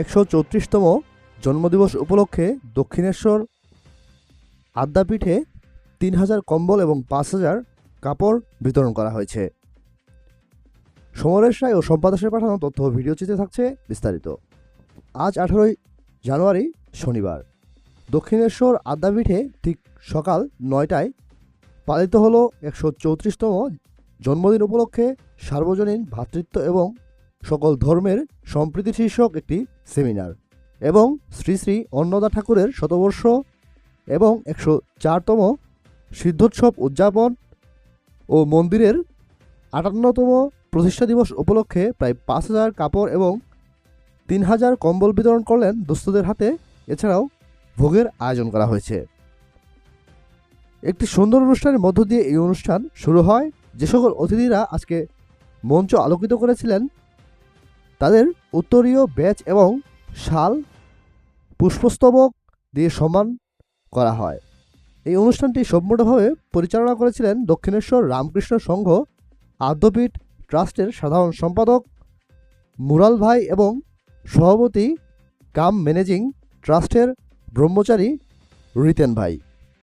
134তম জন্মদিবস উপলক্ষে দক্ষিণেশ্বর আদ্যাপীঠে 3000 কম্বল এবং 5000 কাপড় বিতরণ করা হয়েছে। সমরেশ রায় ও সম্পাদকের পাঠানো তথ্য ও ভিডিও চিত্রে থাকছে বিস্তারিত। আজ 18 জানুয়ারি শনিবার দক্ষিণেশ্বর আদ্যাপীঠে ঠিক সকাল 9টায় পালিত হলো 134তম জন্মদিন উপলক্ষে সার্বজনীন ভ্রাতৃত্ব এবং সকল ধর্মের সম্প্রীতি শীর্ষক একটি সেমিনার এবং শ্রী শ্রী অন্নদা ঠাকুরের শতবর্ষ এবং 104তম সিদ্ধোৎসব উদযাপন ও মন্দিরের 58তম প্রতিষ্ঠা দিবস উপলক্ষে প্রায় 5000 কাপড় এবং 3000 কম্বল বিতরণ করলেন দুস্থদের হাতে। এছাড়াও ভোগের আয়োজন করা হয়েছে। একটি সুন্দর অনুষ্ঠানের মধ্য দিয়ে এই অনুষ্ঠান শুরু হয়। যে সকল অতিথিরা আজকে মঞ্চ আলোকিত করেছিলেন তাদের উত্তরীয় ব্যাচ এবং শাল পুষ্পস্তবক দিয়ে সম্মান করা হয়। এই অনুষ্ঠানটি সম্পূর্ণভাবে পরিচালনা করেছিলেন দক্ষিণেশ্বর রামকৃষ্ণ সংঘ আদ্যাপীঠ ট্রাস্টের সাধারণ সম্পাদক মুরাল ভাই এবং সভাপতি কাম ম্যানেজিং ট্রাস্টের ব্রহ্মচারী রিতেন ভাই।